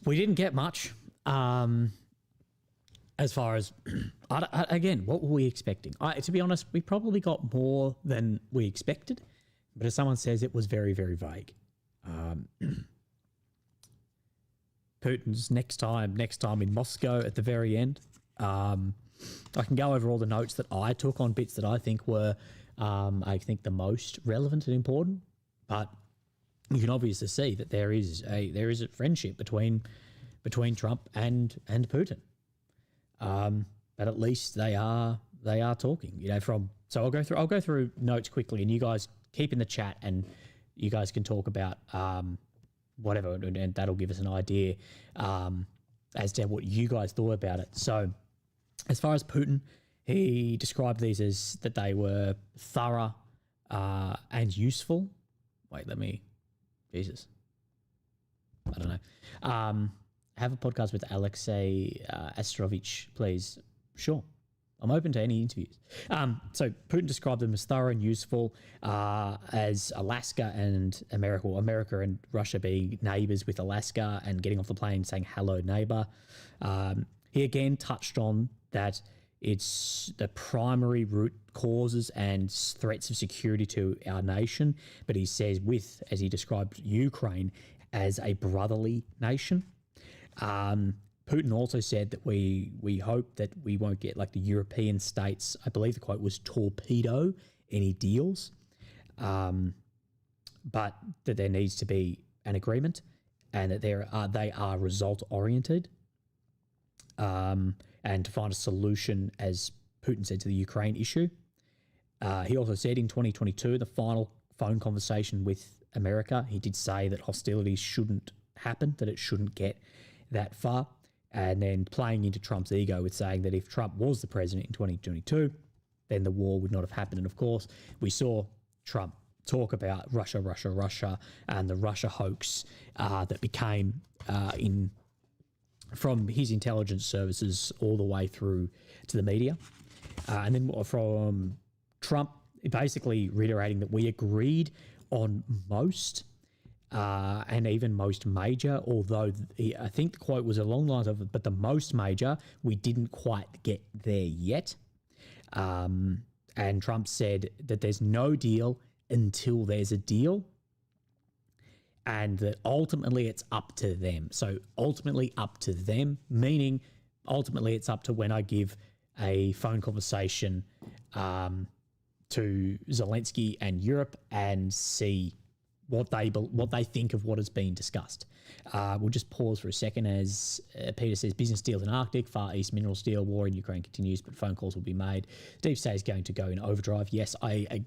We didn't get much. as far as, again, what were we expecting? To be honest, we probably got more than we expected, but as someone says, it was very, very vague. Putin's next time in Moscow at the very end. I can go over all the notes that I took on bits that I think were, the most relevant and important, but you can obviously see that there is a friendship between Trump and Putin. But at least they are talking, so I'll go through notes quickly, and you guys keep in the chat, and you guys can talk about whatever, and that'll give us an idea as to what you guys thought about it. So as far as Putin, he described these as that they were thorough and useful. Wait, Jesus. I don't know. Have a podcast with Alexei Astrovich, please. Sure. I'm open to any interviews. So Putin described them as thorough and useful, as Alaska and America and Russia being neighbors with Alaska, and getting off the plane saying, hello, neighbor. He again touched on that it's the primary root causes and threats of security to our nation. But he says as he described Ukraine as a brotherly nation. Putin also said that we hope that we won't get like the European states, I believe the quote was, torpedo any deals, but that there needs to be an agreement, and that they are result oriented, and to find a solution, as Putin said, to the Ukraine issue. He also said in 2022, the final phone conversation with America, he did say that hostilities shouldn't happen, that it shouldn't get that far. And then playing into Trump's ego with saying that if Trump was the president in 2022, then the war would not have happened. And of course, we saw Trump talk about Russia, and the Russia hoax that became from his intelligence services all the way through to the media. And then from Trump basically reiterating that we agreed on most, and even most major, although I think the quote was along the lines of, but the most major, we didn't quite get there yet. And Trump said that there's no deal until there's a deal, and that ultimately it's up to them. So ultimately up to them, meaning ultimately it's up to when I give a phone conversation to Zelensky and Europe and see what they think of what has been discussed. We'll just pause for a second as Peter says, business deals in Arctic, Far East minerals deal, war in Ukraine continues, but phone calls will be made. Deep State is going to go in overdrive. Yes, I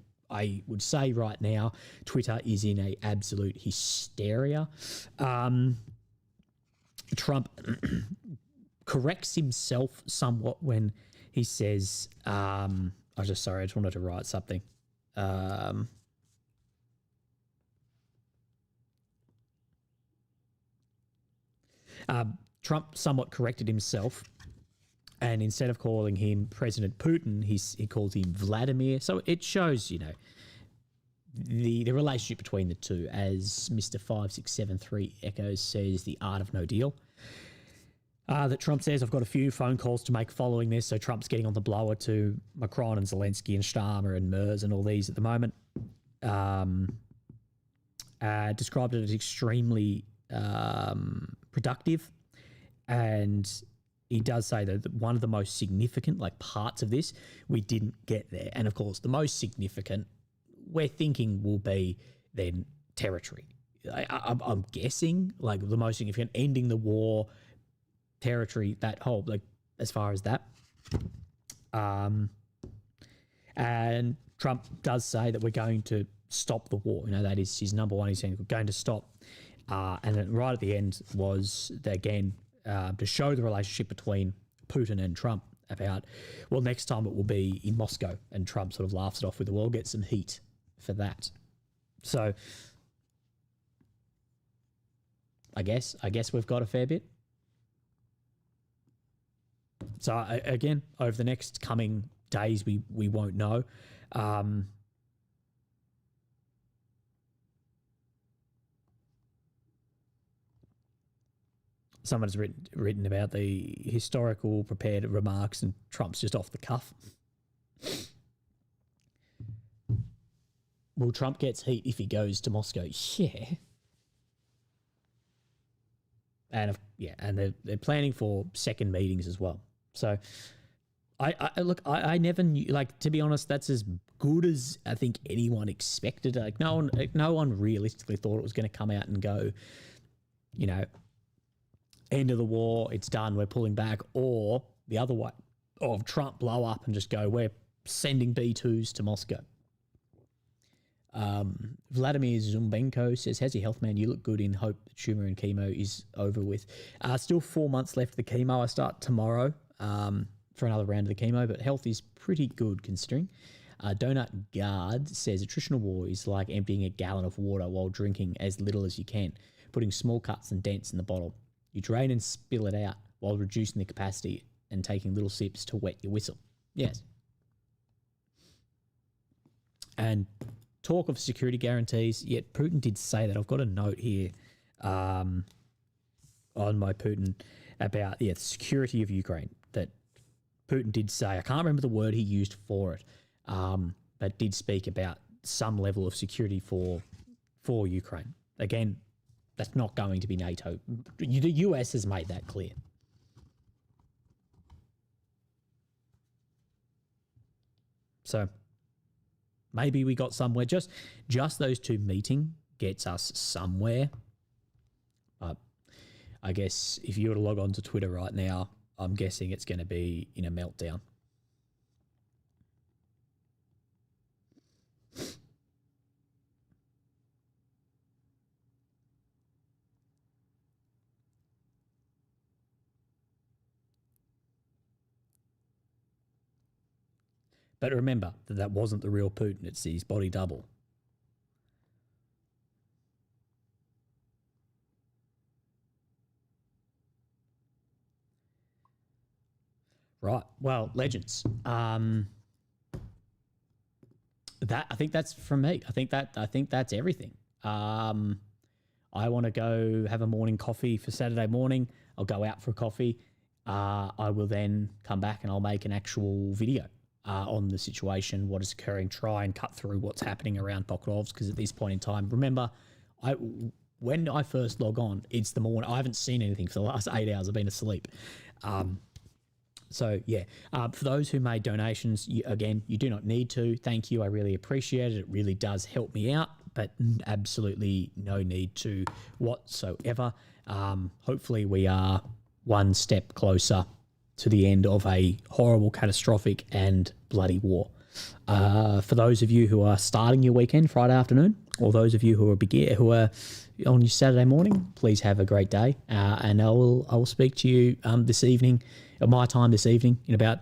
would say right now, Twitter is in a absolute hysteria. Trump corrects himself somewhat when he says, I just wanted to write something. Trump somewhat corrected himself, and instead of calling him President Putin, he calls him Vladimir. So it shows, the relationship between the two, as Mr. 5673 Echoes says, the art of no deal. That Trump says, I've got a few phone calls to make following this. So Trump's getting on the blower to Macron and Zelensky and Starmer and Merz and all these at the moment. Described it as extremely productive, and he does say that one of the most significant parts of this we didn't get there, and of course the most significant we're thinking will be then territory. I'm guessing the most significant, ending the war, territory, that whole as far as that. And Trump does say that we're going to stop the war. That is his number one. He's saying we're going to stop. And then right at the end was, again, to show the relationship between Putin and Trump about, well, next time it will be in Moscow. And Trump sort of laughs it off with, we'll get some heat for that. So I guess we've got a fair bit. So again, over the next coming days, we won't know. someone's written about the historical prepared remarks, and Trump's just off the cuff. Well, Trump gets heat if he goes to Moscow. Yeah. And they're planning for second meetings as well. So I never knew, like, to be honest, that's as good as I think anyone expected. Like no one realistically thought it was going to come out and go, you know, end of the war, it's done, we're pulling back, or the other way of Trump blow up and just go, we're sending B-2s to Moscow. Vladimir Zumbenko says, how's your health, man? You look good. In hope that Schumer and chemo is over with. Still 4 months left of the chemo. I start tomorrow for another round of the chemo, but health is pretty good considering. Donut Guard says, attritional war is like emptying a gallon of water while drinking as little as you can, putting small cuts and dents in the bottle. You drain and spill it out while reducing the capacity and taking little sips to wet your whistle. Yes. And talk of security guarantees, yet Putin did say that. I've got a note here on my Putin about the security of Ukraine, that Putin did say, I can't remember the word he used for it, but did speak about some level of security for Ukraine. Again, that's not going to be NATO. The US has made that clear. So maybe we got somewhere. Just those two meeting gets us somewhere. I guess if you were to log on to Twitter right now, I'm guessing it's going to be in a meltdown. But remember that wasn't the real Putin. It's his body double. Right. Well, legends. I think that's from me. I think that's everything. I want to go have a morning coffee for Saturday morning. I'll go out for a coffee. I will then come back and I'll make an actual video on the situation, what is occurring, try and cut through what's happening around Pokrovsk, because at this point in time, remember, when I first log on, it's the morning. I haven't seen anything for the last 8 hours. I've been asleep. So, yeah, for those who made donations, again, you do not need to. Thank you. I really appreciate it. It really does help me out, but absolutely no need to whatsoever. Hopefully we are one step closer to the end of a horrible, catastrophic and bloody war. For those of you who are starting your weekend Friday afternoon, or those of you who are on your Saturday morning, please have a great day. And I will speak to you this evening, at my time this evening, in about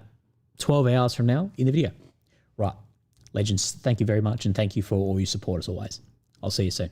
12 hours from now in the video. Right. Legends, thank you very much, and thank you for all your support as always. I'll see you soon.